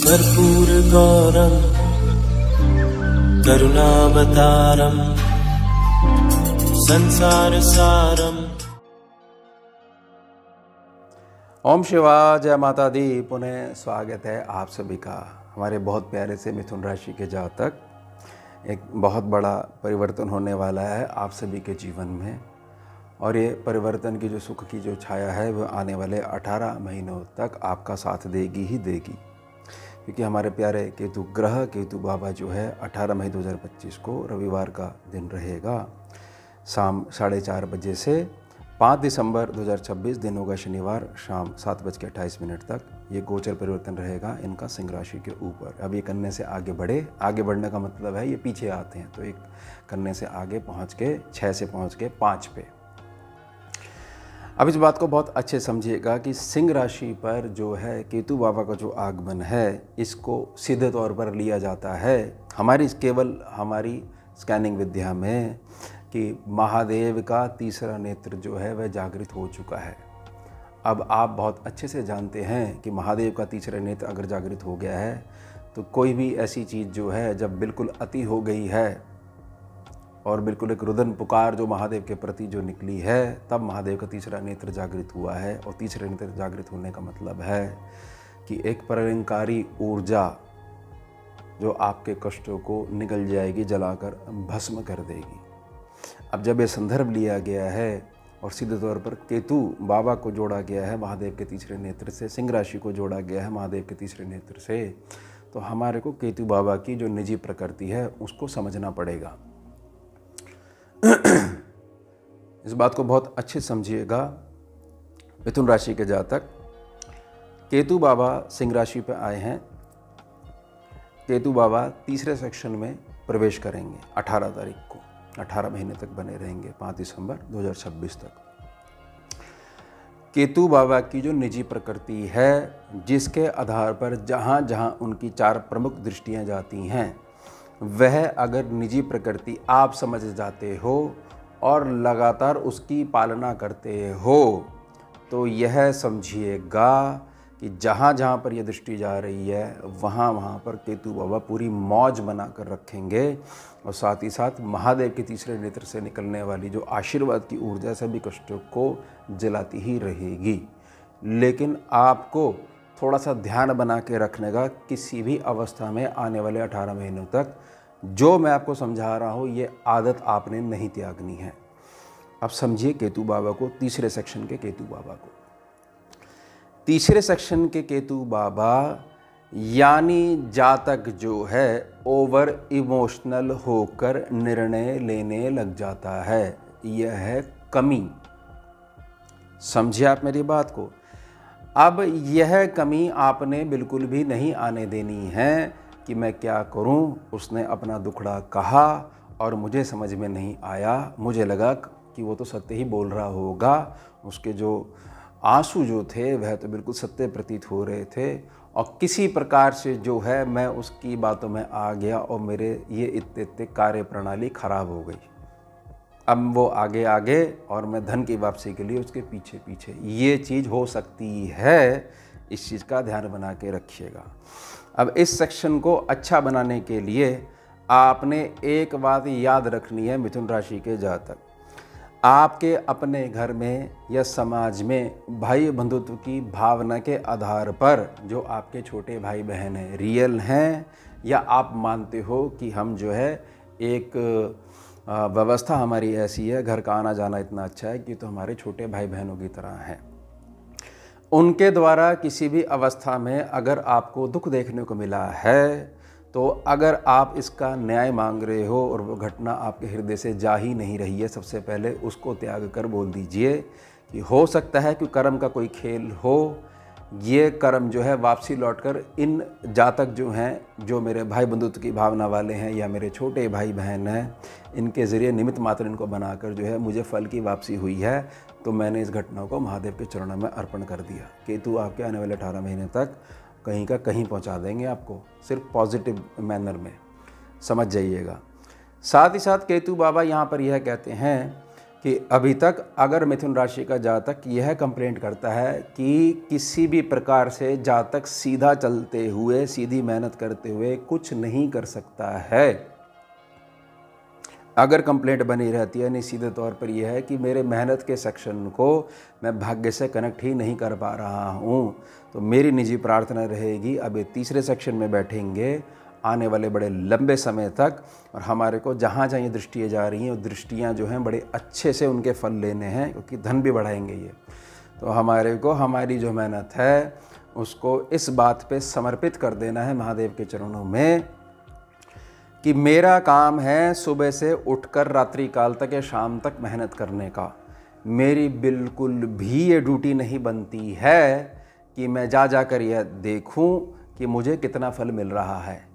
कर्पूरगौरं करुणावतारं संसारसारम्। ओम शिवाय, जय माता दी। पुनः स्वागत है आप सभी का हमारे बहुत प्यारे से मिथुन राशि के जातक। एक बहुत बड़ा परिवर्तन होने वाला है आप सभी के जीवन में, और ये परिवर्तन की जो सुख की जो छाया है वो आने वाले 18 महीनों तक आपका साथ देगी ही देगी, क्योंकि हमारे प्यारे केतु ग्रह केतु बाबा जो है 18 मई 2025 को रविवार का दिन रहेगा शाम 4:30 बजे से 5 दिसंबर 2026 दिन होगा शनिवार शाम 7:28 तक ये गोचर परिवर्तन रहेगा इनका सिंह राशि के ऊपर। अब ये कन्या से आगे बढ़ने का मतलब है ये पीछे आते हैं, तो एक कन्या से आगे पहुंच के 6 से पहुंच के 5 पे। अब इस बात को बहुत अच्छे समझिएगा कि सिंह राशि पर जो है केतु बाबा का जो आगमन है इसको सीधे तौर पर लिया जाता है केवल हमारी स्कैनिंग विद्या में कि महादेव का तीसरा नेत्र जो है वह जागृत हो चुका है। अब आप बहुत अच्छे से जानते हैं कि महादेव का तीसरा नेत्र अगर जागृत हो गया है तो कोई भी ऐसी चीज़ जो है जब बिल्कुल अति हो गई है और बिल्कुल एक रुदन पुकार जो महादेव के प्रति जो निकली है, तब महादेव का तीसरा नेत्र जागृत हुआ है। और तीसरे नेत्र जागृत होने का मतलब है कि एक प्रलयंकारी ऊर्जा जो आपके कष्टों को निगल जाएगी, जलाकर भस्म कर देगी। अब जब ये संदर्भ लिया गया है और सीधे तौर पर केतु बाबा को जोड़ा गया है महादेव के तीसरे नेत्र से, सिंह राशि को जोड़ा गया है महादेव के तीसरे नेत्र से, तो हमारे को केतु बाबा की जो निजी प्रकृति है उसको समझना पड़ेगा। इस बात को बहुत अच्छे समझिएगा मिथुन राशि के जातक। केतु बाबा सिंह राशि पर आए हैं। केतु बाबा तीसरे सेक्शन में प्रवेश करेंगे 18 तारीख को, 18 महीने तक बने रहेंगे 5 दिसंबर 2026 तक। केतु बाबा की जो निजी प्रकृति है जिसके आधार पर जहाँ जहाँ उनकी 4 प्रमुख दृष्टियाँ जाती हैं, वह अगर निजी प्रकृति आप समझ जाते हो और लगातार उसकी पालना करते हो तो यह समझिएगा कि जहाँ जहाँ पर यह दृष्टि जा रही है वहाँ वहाँ पर केतु बाबा पूरी मौज बना कर रखेंगे। और साथ ही साथ महादेव के तीसरे नेत्र से निकलने वाली जो आशीर्वाद की ऊर्जा सभी कष्टों को जलाती ही रहेगी। लेकिन आपको थोड़ा सा ध्यान बना के रखने का किसी भी अवस्था में आने वाले 18 महीनों तक जो मैं आपको समझा रहा हूँ ये आदत आपने नहीं त्यागनी है। अब समझिए केतु बाबा को, तीसरे सेक्शन के केतु बाबा को। तीसरे सेक्शन के केतु बाबा यानी जातक जो है ओवर इमोशनल होकर निर्णय लेने लग जाता है, यह है कमी। समझिए आप मेरी बात को। अब यह कमी आपने बिल्कुल भी नहीं आने देनी है कि मैं क्या करूं, उसने अपना दुखड़ा कहा और मुझे समझ में नहीं आया, मुझे लगा कि वो तो सत्य ही बोल रहा होगा, उसके जो आंसू जो थे वह तो बिल्कुल सत्य प्रतीत हो रहे थे, और किसी प्रकार से जो है मैं उसकी बातों में आ गया और मेरे ये इतने कार्य प्रणाली खराब हो गई। अब वो आगे आगे और मैं धन की वापसी के लिए उसके पीछे पीछे, ये चीज़ हो सकती है। इस चीज़ का ध्यान बना के रखिएगा। अब इस सेक्शन को अच्छा बनाने के लिए आपने एक बात याद रखनी है मिथुन राशि के जातक, आपके अपने घर में या समाज में भाई बंधुत्व की भावना के आधार पर जो आपके छोटे भाई बहन हैं, रियल हैं या आप मानते हो कि हम जो है एक व्यवस्था हमारी ऐसी है, घर का आना जाना इतना अच्छा है कि तो हमारे छोटे भाई बहनों की तरह हैं, उनके द्वारा किसी भी अवस्था में अगर आपको दुख देखने को मिला है तो अगर आप इसका न्याय मांग रहे हो और वो घटना आपके हृदय से जा ही नहीं रही है, सबसे पहले उसको त्याग कर बोल दीजिए कि हो सकता है कि कर्म का कोई खेल हो, ये कर्म जो है वापसी लौटकर इन जातक जो हैं, जो मेरे भाई बंधुत्व की भावना वाले हैं या मेरे छोटे भाई बहन हैं, इनके ज़रिए निमित्त मात्र इनको बनाकर जो है मुझे फल की वापसी हुई है, तो मैंने इस घटना को महादेव के चरणों में अर्पण कर दिया। केतु आपके आने वाले 18 महीने तक कहीं का कहीं पहुंचा देंगे आपको, सिर्फ पॉजिटिव मैनर में, समझ जाइएगा। साथ ही साथ केतु बाबा यहाँ पर यह कहते हैं कि अभी तक अगर मिथुन राशि का जातक यह कंप्लेंट करता है कि किसी भी प्रकार से जातक सीधा चलते हुए, सीधी मेहनत करते हुए कुछ नहीं कर सकता है, अगर कंप्लेंट बनी रहती है सीधे तौर पर यह है कि मेरे मेहनत के सेक्शन को मैं भाग्य से कनेक्ट ही नहीं कर पा रहा हूँ, तो मेरी निजी प्रार्थना रहेगी अब ये तीसरे सेक्शन में बैठेंगे आने वाले बड़े लंबे समय तक, और हमारे को जहाँ जहाँ ये दृष्टियाँ जा रही हैं वो दृष्टियाँ जो हैं बड़े अच्छे से उनके फल लेने हैं, क्योंकि धन भी बढ़ाएंगे ये। तो हमारे को हमारी जो मेहनत है उसको इस बात पे समर्पित कर देना है महादेव के चरणों में कि मेरा काम है सुबह से उठकर रात्रि काल तक या शाम तक मेहनत करने का। मेरी बिल्कुल भी ये ड्यूटी नहीं बनती है कि मैं जा कर यह देखूं कि मुझे कितना फल मिल रहा है,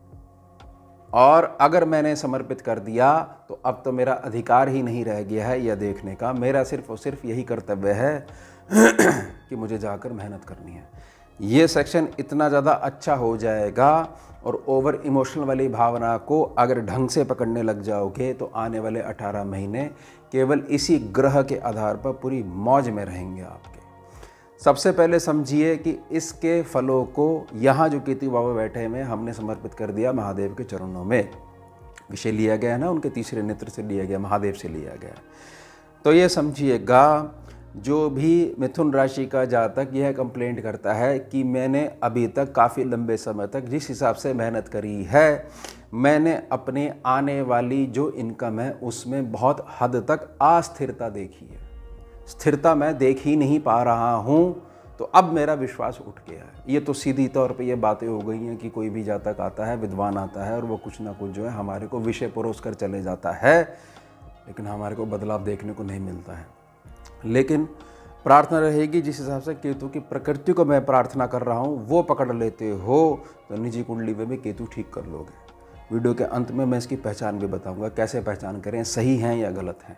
और अगर मैंने समर्पित कर दिया तो अब तो मेरा अधिकार ही नहीं रह गया है यह देखने का। मेरा सिर्फ और सिर्फ यही कर्तव्य है कि मुझे जाकर मेहनत करनी है। ये सेक्शन इतना ज़्यादा अच्छा हो जाएगा, और ओवर इमोशनल वाली भावना को अगर ढंग से पकड़ने लग जाओगे तो आने वाले 18 महीने केवल इसी ग्रह के आधार पर पूरी मौज में रहेंगे आपके। सबसे पहले समझिए कि इसके फलों को यहाँ जो केतु बाबा बैठे में हमने समर्पित कर दिया महादेव के चरणों में। विषय लिया गया ना, उनके तीसरे नेत्र से लिया गया, महादेव से लिया गया। तो ये समझिएगा, जो भी मिथुन राशि का जातक यह कंप्लेंट करता है कि मैंने अभी तक काफ़ी लंबे समय तक जिस हिसाब से मेहनत करी है, मैंने अपने आने वाली जो इनकम है उसमें बहुत हद तक अस्थिरता देखी है, स्थिरता मैं देख ही नहीं पा रहा हूँ, तो अब मेरा विश्वास उठ गया है। ये तो सीधी तौर पे ये बातें हो गई हैं कि कोई भी जातक आता है, विद्वान आता है, और वो कुछ ना कुछ जो है हमारे को विषय परोस कर चले जाता है, लेकिन हमारे को बदलाव देखने को नहीं मिलता है। लेकिन प्रार्थना रहेगी जिस हिसाब से केतु की प्रकृति को मैं प्रार्थना कर रहा हूँ वो पकड़ लेते हो तो निजी कुंडली में भी केतु ठीक कर लोगे। वीडियो के अंत में मैं इसकी पहचान भी बताऊंगा, कैसे पहचान करें, सही हैं या गलत हैं,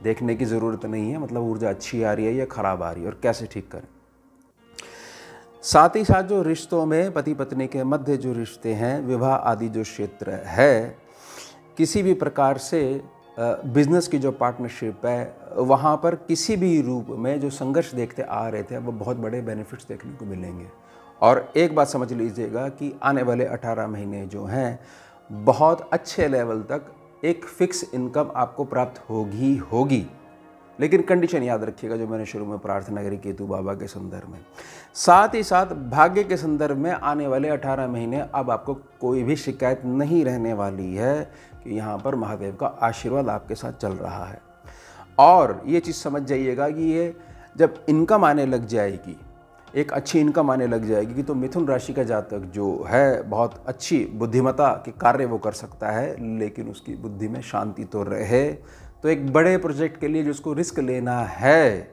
देखने की ज़रूरत नहीं है, मतलब ऊर्जा अच्छी आ रही है या ख़राब आ रही है, और कैसे ठीक करें। साथ ही साथ जो रिश्तों में पति पत्नी के मध्य जो रिश्ते हैं, विवाह आदि जो क्षेत्र है, किसी भी प्रकार से बिजनेस की जो पार्टनरशिप है, वहाँ पर किसी भी रूप में जो संघर्ष देखते आ रहे थे वो बहुत बड़े बेनिफिट्स देखने को मिलेंगे। और एक बात समझ लीजिएगा कि आने वाले 18 महीने जो हैं बहुत अच्छे लेवल तक एक फिक्स इनकम आपको प्राप्त होगी। लेकिन कंडीशन याद रखिएगा जो मैंने शुरू में प्रार्थना करी केतु बाबा के संदर्भ में। साथ ही साथ भाग्य के संदर्भ में आने वाले 18 महीने अब आपको कोई भी शिकायत नहीं रहने वाली है कि यहाँ पर महादेव का आशीर्वाद आपके साथ चल रहा है। और ये चीज़ समझ जाइएगा कि ये जब इनकम आने लग जाएगी, एक अच्छी इनकम आने लग जाएगी कि तो मिथुन राशि का जातक जो है बहुत अच्छी बुद्धिमत्ता के कार्य वो कर सकता है, लेकिन उसकी बुद्धि में शांति तो रहे, तो एक बड़े प्रोजेक्ट के लिए जिसको रिस्क लेना है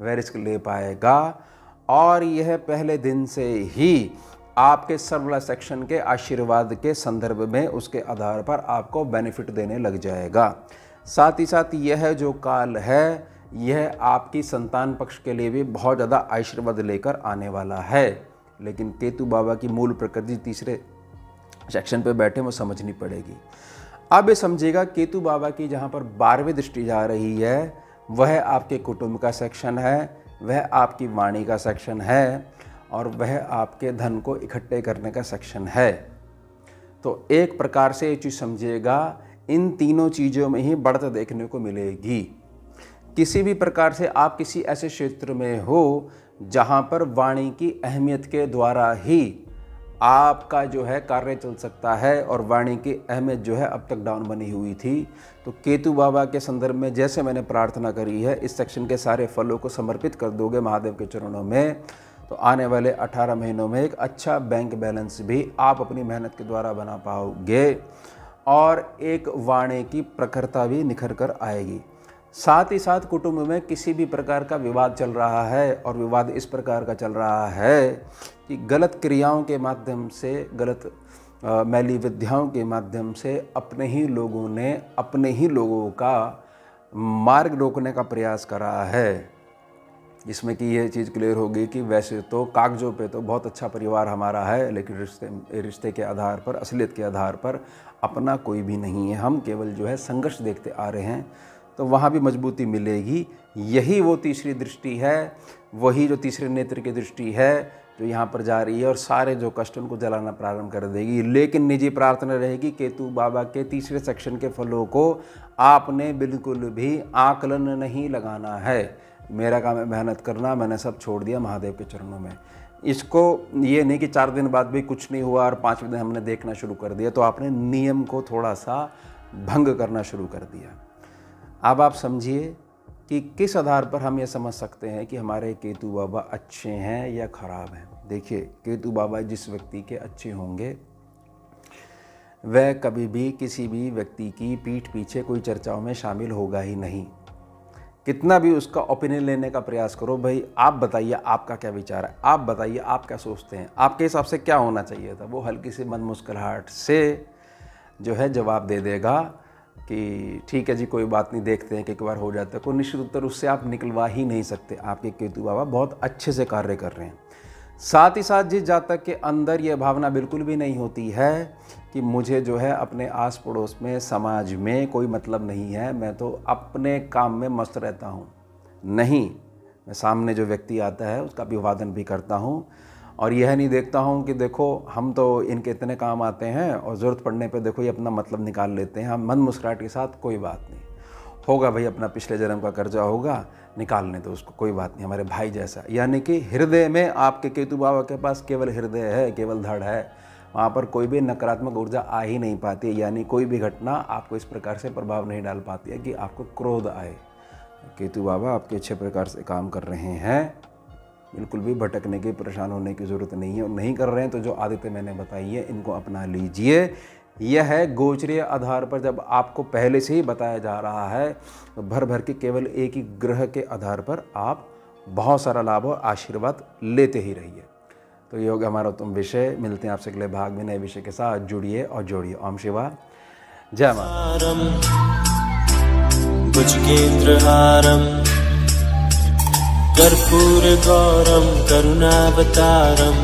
वह रिस्क ले पाएगा। और यह पहले दिन से ही आपके सर्वला सेक्शन के आशीर्वाद के संदर्भ में उसके आधार पर आपको बेनिफिट देने लग जाएगा। साथ ही साथ यह जो काल है यह आपकी संतान पक्ष के लिए भी बहुत ज़्यादा आशीर्वाद लेकर आने वाला है। लेकिन केतु बाबा की मूल प्रकृति तीसरे सेक्शन पे बैठे वो समझनी पड़ेगी। अब ये समझिएगा केतु बाबा की जहाँ पर 12वीं दृष्टि जा रही है वह आपके कुटुंब का सेक्शन है, वह आपकी वाणी का सेक्शन है, और वह आपके धन को इकट्ठे करने का सेक्शन है। तो एक प्रकार से ये चीज़ समझिएगा, इन तीनों चीज़ों में ही बढ़त देखने को मिलेगी। किसी भी प्रकार से आप किसी ऐसे क्षेत्र में हो जहाँ पर वाणी की अहमियत के द्वारा ही आपका जो है कार्य चल सकता है, और वाणी की अहमियत जो है अब तक डाउन बनी हुई थी, तो केतु बाबा के संदर्भ में जैसे मैंने प्रार्थना करी है इस सेक्शन के सारे फलों को समर्पित कर दोगे महादेव के चरणों में, तो आने वाले 18 महीनों में एक अच्छा बैंक बैलेंस भी आप अपनी मेहनत के द्वारा बना पाओगे, और एक वाणी की प्रखरता भी निखर कर आएगी। साथ ही साथ कुटुंब में किसी भी प्रकार का विवाद चल रहा है, और विवाद इस प्रकार का चल रहा है कि गलत क्रियाओं के माध्यम से, गलत मैली विद्याओं के माध्यम से अपने ही लोगों ने अपने ही लोगों का मार्ग रोकने का प्रयास करा है। इसमें कि यह चीज़ क्लियर होगी कि वैसे तो कागज़ों पे तो बहुत अच्छा परिवार हमारा है, लेकिन रिश्ते के आधार पर, असलियत के आधार पर अपना कोई भी नहीं है। हम केवल जो है संघर्ष देखते आ रहे हैं। तो वहाँ भी मजबूती मिलेगी। यही वो तीसरी दृष्टि है, वही जो तीसरे नेत्र की दृष्टि है जो यहाँ पर जा रही है और सारे जो कष्ट उनको जलाना प्रारंभ कर देगी। लेकिन निजी प्रार्थना रहेगी केतु बाबा के तीसरे सेक्शन के फलों को आपने बिल्कुल भी आकलन नहीं लगाना है। मेरा काम है मेहनत करना, मैंने सब छोड़ दिया महादेव के चरणों में। इसको ये नहीं कि 4 दिन बाद भी कुछ नहीं हुआ और 5वें दिन हमने देखना शुरू कर दिया, तो आपने नियम को थोड़ा सा भंग करना शुरू कर दिया। अब आप समझिए कि किस आधार पर हम ये समझ सकते हैं कि हमारे केतु बाबा अच्छे हैं या खराब हैं। देखिए, केतु बाबा जिस व्यक्ति के अच्छे होंगे वह कभी भी किसी भी व्यक्ति की पीठ पीछे कोई चर्चाओं में शामिल होगा ही नहीं। कितना भी उसका ओपिनियन लेने का प्रयास करो, भाई आप बताइए आपका क्या विचार है, आप बताइए आप क्या सोचते हैं, आपके हिसाब से क्या होना चाहिए था, वो हल्की सी मन मुस्कुराहट से जो है जवाब दे देगा कि ठीक है जी, कोई बात नहीं, देखते हैं कि एक बार हो जाता है। कोई निश्चित उत्तर उससे आप निकलवा ही नहीं सकते। आपके केतु बाबा बहुत अच्छे से कार्य कर रहे हैं। साथ ही साथ जिस जातक के अंदर यह भावना बिल्कुल भी नहीं होती है कि मुझे जो है अपने आस पड़ोस में, समाज में कोई मतलब नहीं है, मैं तो अपने काम में मस्त रहता हूँ, नहीं, मैं सामने जो व्यक्ति आता है उसका अभिवादन भी करता हूँ और यह नहीं देखता हूँ कि देखो हम तो इनके इतने काम आते हैं और ज़रूरत पड़ने पे देखो ये अपना मतलब निकाल लेते हैं। हम मन मुस्कुराहट के साथ, कोई बात नहीं, होगा भाई अपना पिछले जन्म का कर्जा होगा, निकालने दो उसको, कोई बात नहीं, हमारे भाई जैसा। यानी कि हृदय में आपके केतु बाबा के पास केवल हृदय है, केवल धड़ है, वहाँ पर कोई भी नकारात्मक ऊर्जा आ ही नहीं पाती है। यानी कोई भी घटना आपको इस प्रकार से प्रभाव नहीं डाल पाती है कि आपको क्रोध आए। केतु बाबा आपके अच्छे प्रकार से काम कर रहे हैं, बिल्कुल भी भटकने की, परेशान होने की ज़रूरत नहीं है। और नहीं कर रहे हैं तो जो आदतें मैंने बताई है इनको अपना लीजिए। यह है गोचरीय आधार पर, जब आपको पहले से ही बताया जा रहा है तो भर भर के केवल एक ही ग्रह के आधार पर आप बहुत सारा लाभ और आशीर्वाद लेते ही रहिए। तो ये होगा हमारा उत्तम विषय। मिलते हैं आपसे अगले भाग में नए विषय के साथ। जुड़िए और जोड़िए। ओम शिवा, जय माता। भुजगेन्द्रहारं कर्पूरगौरं करुणावतारं